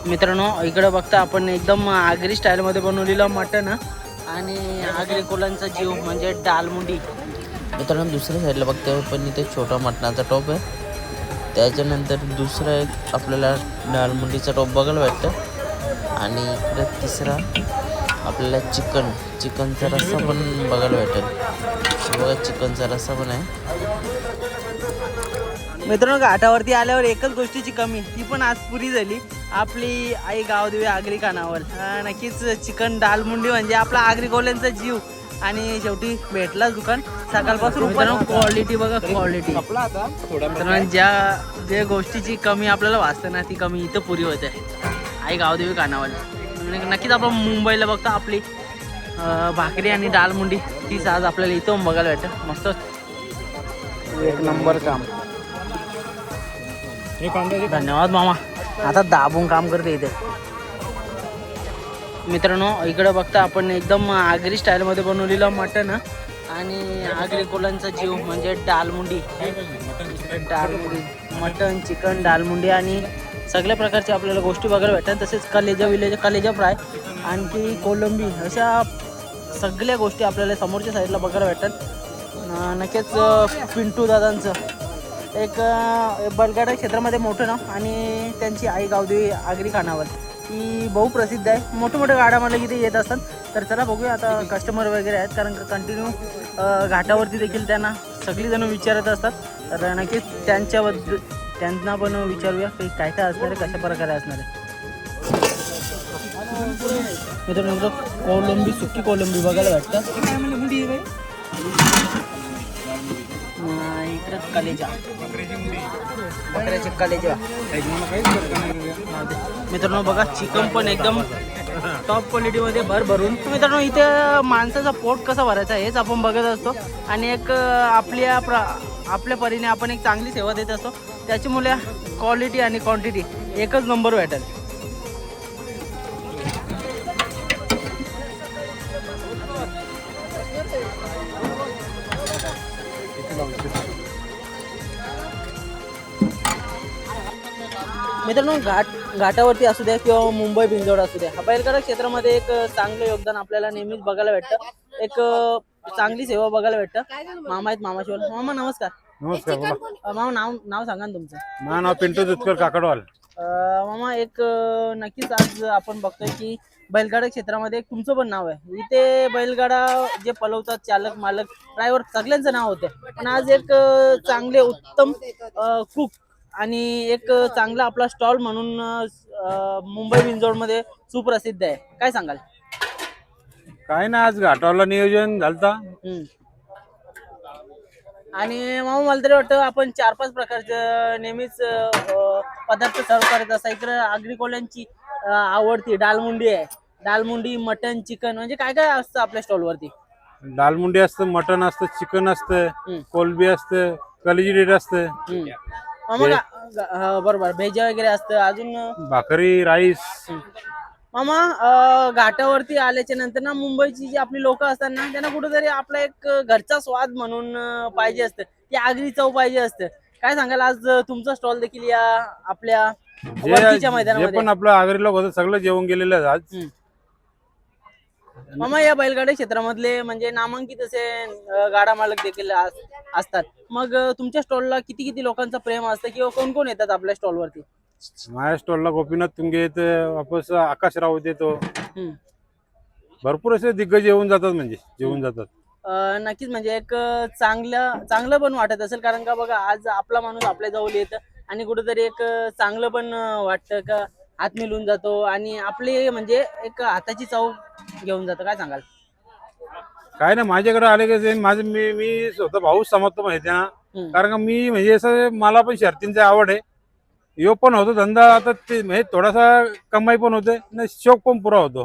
मित्रांनो इकडे बघता आपण एकदम आगरी स्टाईलमध्ये बनवलेलं मटण आणि आगरी कोलांचा जीव म्हणजे डालमुंडी. मित्रांनो दुसऱ्या साईडला बघते पण इथे छोटा मटणाचा टोप आहे. त्याच्यानंतर दुसरा एक आपल्याला डालमुंडीचा टोप बघायला भेटतं आणि इकडे तिसरा आपल्याला चिकनचा रस्सा पण बघायला भेटेल. बघा चिकनचा रस्सा पण आहे. मित्रांनो घाटावरती आल्यावर एकच गोष्टीची कमी, ती पण आज पुरी झाली. आपली आई गावदेवी आगरी खानावर. नक्कीच चिकन डालमुंडी म्हणजे आपला आगरी कोल्यांचा जीव. आणि शेवटी भेटलाच दुकान सकाळपासून. क्वालिटी बघा क्वालिटी. ज्या गोष्टीची कमी आपल्याला वाचते ना ती कमी इथं पुरी होते आई गावदेवी खानावर. नक्कीच आपण मुंबईला बघतो आपली भाकरी आणि डालमुंडी तीच आज आपल्याला इथं बघायला भेटतं. मस्त एक नंबर काम. धन्यवाद मामा. आता दाबून काम करते इथे. मित्रांनो इकडे बघता आपण एकदम आगरी स्टाईलमध्ये बनवलेलं मटण आणि आगरी कोलांचा जीव म्हणजे डालमुंडी. मटण चिकन डालमुंडी आणि सगळ्या प्रकारच्या आपल्याला गोष्टी बघायला भेटतात. तसेच कलेजा फ्राय आणखी कोलंबी अशा सगळ्या गोष्टी आपल्याला समोरच्या साईडला बघायला भेटतात. नक्कीच पिंटू दादांचं एक बलगाडा क्षेत्रामध्ये मोठं नाव आणि त्यांची आई गावदेवी आगरी खानावर ही बहुप्रसिद्ध आहे. मोठे गाड्या मला इथे येत असतात. तर चला बघूया आता कस्टमर वगैरे आहेत कारण कंटिन्यू घाटावरती देखील त्यांना सगळीजण विचारत असतात. तर नक्कीच त्यांना पण विचारूया की काय असणार आहे, कशा प्रकारे असणार आहे. मित्रांनो कोलंबी सुकी कोलंबी बघायला भेटतं. इकडं कलेजा बकऱ्याचे कलेजा. मित्रांनो बघा चिकन पण एकदम टॉप क्वालिटीमध्ये भरून. मित्रांनो इथे माणसाचा पोट कसा भरायचा हेच आपण बघत असतो आणि एक आपल्या परीने आपण एक चांगली सेवा देत असतो. त्याच्यामुळे क्वालिटी आणि क्वांटिटी एकच नंबर भेटेल. मित्रांनो घाटावरती असू द्या किंवा मुंबई बिंजोड असू द्या, बैलगाडा क्षेत्रामध्ये एक चांगलं योगदान आपल्याला नेहमीच बघायला भेटतं. एक चांगली सेवा बघायला भेटतं. मामा आहेत मामाशिवाय. मामा नमस्कार. नमस्कार. मामा नाव सांगा ना तुमचं. माझं नाव पिंटू दुधकर काकडवाल. मामा एक नक्कीच आज आपण बघतोय की बैलगाडा क्षेत्रामध्ये एक तुमचं पण नाव आहे. इथे बैलगाडा जे पलवतात चालक मालक ड्रायव्हर सगळ्यांचं नाव होतं. पण आज एक चांगले उत्तम कुक आणि एक चांगला आपला स्टॉल म्हणून मुंबई बिंजोडमध्ये सुप्रसिद्ध आहे. काय सांगाल? काय ना आज घाटावला नियोजन झालता. आणि मामा मला तरी वाटतं आपण 4-5 प्रकारचे नेहमीच पदार्थ सर्व करत असता. इकडे आगरी कोल्यांची आवडती डालमुंडी आहे. डालमुंडी मटन चिकन म्हणजे काय काय असतं आपल्या स्टॉलवरती. दालमुंडी असतं, मटन असतं, चिकन असतं, कोलबी असतं, कलेजी डेट असतं, मामा बरोबर भेजा वगैरे असतं. अजून भाकरी राईस. मामा घाटावरती आल्याच्या नंतर ना मुंबईची जी आपली लोक असतात ना त्यांना कुठेतरी आपला एक घरचा स्वाद म्हणून पाहिजे असतं, ती आगरी चव पाहिजे असतं. काय सांगाल आज तुमचा स्टॉल देखील या आपल्या वरतीच्या मैदानामध्ये पण आपलं आगरी लोक होतं सगळं जेवण गेलेलं आहे आज. मामा या बैलगाडी क्षेत्रामधले म्हणजे नामांकित असे गाडा मालक देखील असतात. मग तुमच्या स्टॉलला किती लोकांचं प्रेम असतं किंवा कोण कोण येतात आपल्या स्टॉलवरती? माझ्या स्टॉलला गोपीनाथ तुंगे येते, वापस आकाश राऊत येतो. भरपूर असे दिग्गज येऊन जातात. नक्कीच म्हणजे एक चांगलं पण वाटत असेल कारण का बघा आज आपला माणूस आपल्या जवळ येतं आणि कुठेतरी एक चांगलं पण वाटतं का हात मिळून जातो आणि आपले म्हणजे एक हाताची चव घेऊन जातं. काय सांगाल? काय ना माझ्याकडे आले की माझं मी स्वतः भाऊच समजतो माहिती ना. कारण का मी म्हणजे असं मला पण शर्तींची आवड आहे. यो पण होतो धंदा आता ते म्हणजे थोडासा कमाई पण होते आणि शौक पण पुरा होतो.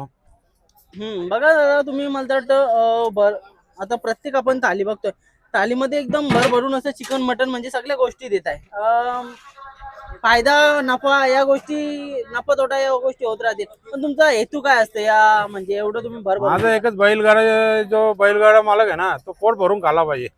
बघा दादा तुम्ही मला वाटतं आता प्रत्येक आपण थाली बघतोय, थालीमध्ये एकदम भरभरून असं चिकन मटन म्हणजे सगळ्या गोष्टी देत आहे. फायदा नफा या गोष्टी नफा तोटा या गोष्टी होत राहतील. पण तुमचा हेतू काय असतं या म्हणजे एवढं तुम्ही भरभरून? माझा एकच बैलगाडा मालक आहे ना तो पोट भरून खाला पाहिजे.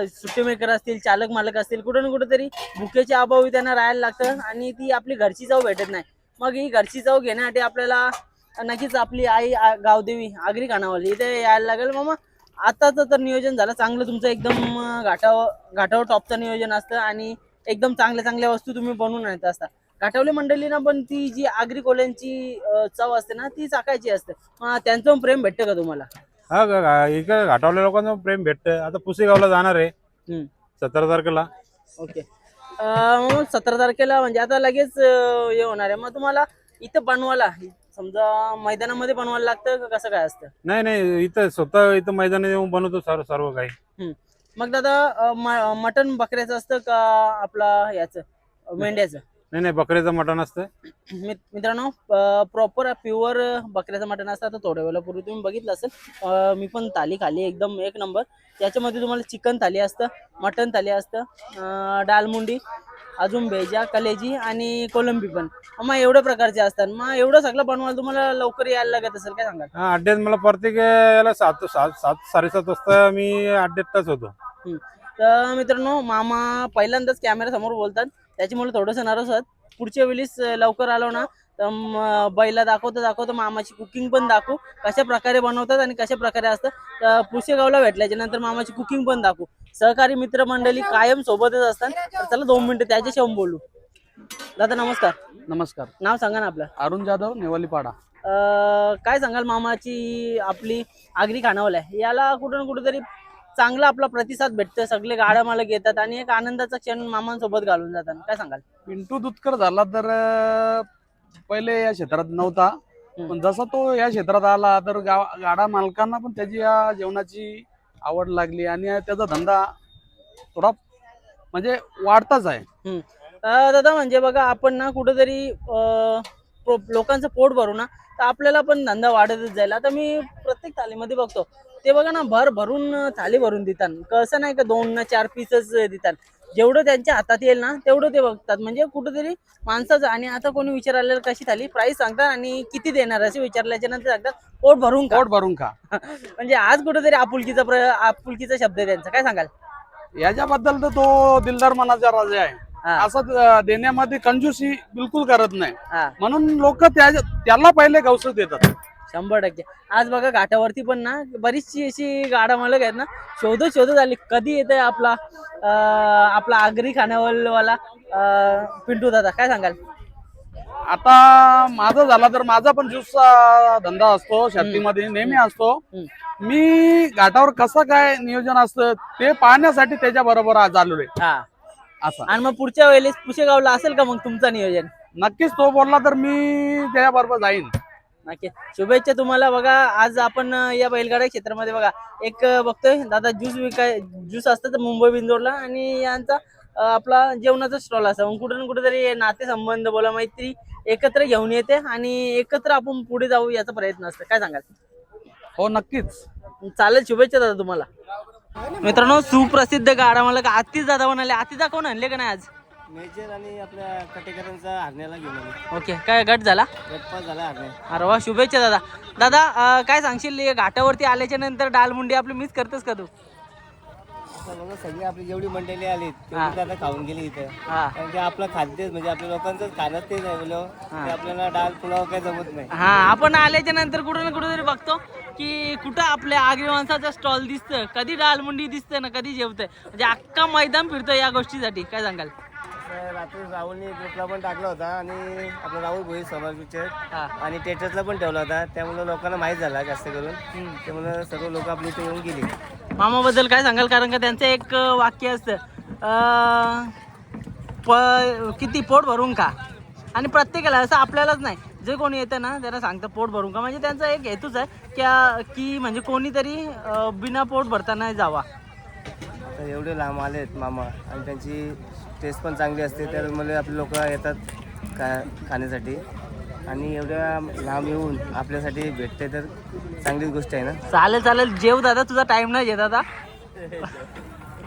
सुट्टी मेकर असतील चालक मालक असतील कुठे ना कुठेतरी भुकेच्या अभावी त्यांना राहायला लागतं आणि ती आपली घरची चव भेटत नाही. मग ही घरची चव घेण्यासाठी आपल्याला नक्कीच आपली आई गावदेवी आगरी खानावली इथे यायला लागेल. मामा आताच तर नियोजन झालं चांगलं तुमचं एकदम घाटावर टॉपचं नियोजन असतं आणि एकदम चांगल्या चांगल्या वस्तू तुम्ही बनवून आणत असता. घाटवली मंडळीना पण ती जी आगरी कोल्यांची चव असते ना ती चाकायची असते. त्यांचं पण प्रेम भेटतं का तुम्हाला? हा इकडे घाटावल्या लोकांना प्रेम भेटतं. आता पुसेगावला जाणार आहे 17 तारखेला. ओके. 17 तारखेला म्हणजे आता लगेच हे होणार आहे. मग तुम्हाला इथं बनवायला समजा मैदानामध्ये बनवायला लागतं का कसं काय असतं? नाही इथं स्वतः इथं मैदानात येऊन बनवतो सर्व काही. मग दादा मटन बकऱ्याचं असतं का आपला याचं मेंढ्याचं? नाही बकऱ्याचं मटण असतं. मित्रांनो प्रॉपर प्युअर बकऱ्याचं मटण असतं. आता थोड्या वेळापूर्वी तुम्ही बघितलं असेल मी पण थाली खाली एकदम एक नंबर. त्याच्यामध्ये तुम्हाला चिकन थाली असतं, मटन थाली असतं, डालमुंडी, अजून भेजा, कलेजी आणि कोलंबी पण. मग एवढ्या प्रकारचे असतात. मग एवढं सगळं बनवायला तुम्हाला लवकर यायला लागत असेल काय सांगाल? हा अड्ड्यात मला प्रत्येक याला 7:30 वाजता मी अड्ड्यातच होतो. तर मित्रांनो मामा पहिल्यांदाच कॅमेरा समोर बोलतात त्याच्यामुळे थोडंसं नर्वस आहेत. पुढच्या वेळेस लवकर आलो ना तर बैला दाखवतो मामाची कुकिंग पण दाखवू कशा प्रकारे बनवतात आणि कशा प्रकारे असतं. तर पुसेगावला भेटल्याच्या नंतर मामाची कुकिंग पण दाखवू. सहकारी मित्रमंडळी कायम सोबतच असतात. तर चला 2 मिनिटं त्याच्याशी बोलू. दादा नमस्कार. नमस्कार. नाव सांगा ना आपलं? अरुण जाधव, नेवालीपाडा. काय सांगाल मामाची आपली आगरी खानावळ आहे याला कुठं ना कुठेतरी चांगला आपला प्रतिसाद भेटतो. सगळे गाड्या मालक येतात आणि एक आनंदाचा क्षण मामांसोबत घालून जातात. काय सांगाल? पिंटू दुधकर झाला तर पहिले या क्षेत्रात नव्हता, पण जसा तो या क्षेत्रात आला तर गाडा मालकांना पण त्याची या जेवणाची आवड लागली आणि त्याचा धंदा थोडा म्हणजे वाढताच आहे. दादा म्हणजे बघा आपण ना कुठेतरी लोकांचं पोट भरू ना तर आपल्याला पण धंदा वाढतच जाईल. आता मी प्रत्येक थालीमध्ये बघतो ते बघा ना भरून थाली भरून देतात. कसं नाही का 2 ना 4 पीसच देतात. जेवढं त्यांच्या हातात येईल ना तेवढं ते बघतात. म्हणजे कुठेतरी माणसाचं. आणि आता कोणी विचारलेलं कशी थाली प्राइस सांगतात आणि किती देणार असे विचारल्याच्या नंतर सांगतात पोट भरून खा. म्हणजे आज कुठेतरी आपुलकीचा शब्द आहे त्यांचा. काय सांगाल याच्याबद्दल? तर तो दिलदार मनाचा राजा आहे. असं देण्यामध्ये कंजूसी बिलकुल करत नाही, म्हणून लोक त्याला पहिले गौसच देतात. 100%. आज बघा घाटावरती पण ना बरीचशी अशी गाडा मालक आहेत ना शोधत आली कधी येते आपला आगरी खानावळवाला पिंटू दादा. काय सांगाल? आता माझं झाला तर माझा पण ज्यूसचा धंदा असतो, शर्तीमध्ये नेहमी असतो. मी घाटावर कसं काय नियोजन असतं ते पाहण्यासाठी त्याच्या बरोबर आज आलो रे. असं. आणि मग पुढच्या वेळेस पुसेगावला असेल का मग तुमचं नियोजन? नक्कीच तो बोलला तर मी त्याच्या बरोबर जाईन. नक्की. शुभेच्छा तुम्हाला. बघा आज आपण या बैलगाडा क्षेत्रामध्ये बघा एक बघतोय दादा ज्यूस असतं तर मुंबई बिंदोडला आणि यांचा आपला जेवणाचा स्टॉल असतो. कुठे ना कुठेतरी नातेसंबंध बोला मैत्री एकत्र घेऊन येते आणि एकत्र आपण पुढे जाऊ याचा प्रयत्न असतो. काय सांगाल? हो नक्कीच चालेल. शुभेच्छा दादा तुम्हाला. मित्रांनो सुप्रसिद्ध गाडा मालक आतिश दादा म्हणाले. आतिश दादा कोण आणले का नाही आज? मेजर आणि आपल्या कटेकरांचा हरण्याला घेऊन आले. ओके. काय गट झाला? गटपास झाला हरण्या. अरे वा शुभेच्छा दादा. दादा काय सांगशील घाटावरती आल्याच्या नंतर डालमुंडी आपली मिस करतेस का तू? बघा सगळी आपली जेवढी मंडळी आली तेवढी आता खाऊन गेली इथं. कारण की आपलं खाद्य म्हणजे आपल्या लोकांचं खाणं तेच आहे बोललो की आपल्याला डाळ पुलाव काय जमत नाही. आपण आल्याच्या नंतर कुठं ना कुठेतरी बघतो की कुठं आपल्या आगरी माणसाचा स्टॉल दिसतं, कधी डालमुंडी दिसतं ना कधी जेवतंय. म्हणजे अख्खा मैदान फिरतो या गोष्टीसाठी. काय सांगाल? रात्री राहुलने ग्रुपला पण टाकला होता आणि आपला राहुल भोई सभा पिक्चर आणि टेटसला पण ठेवला होता. त्यामुळे लोकांना माहीत झाला जास्त करून. त्यामुळे सर्व लोक आपल्या इथे येऊन गेली. मामाबद्दल काय सांगाल? कारण का त्यांचं एक वाक्य असतं किती पोट भरून खा. आणि प्रत्येकाला असं आपल्यालाच नाही जे कोणी येतं ना त्यांना सांगतं पोट भरून खा. म्हणजे त्यांचा एक हेतूच आहे की म्हणजे कोणीतरी बिना पोट भरता नाही जावा. तर एवढे लांब आलेत मामा आणि त्यांची टेस्ट पण चांगली असते त्यामुळे आपले लोक येतात खाण्यासाठी. आणि एवढ्या लांब येऊन आपल्यासाठी भेटते तर चांगलीच गोष्ट आहे ना. चालेल जेव दादा तुझा टाइम नाही घेत आता.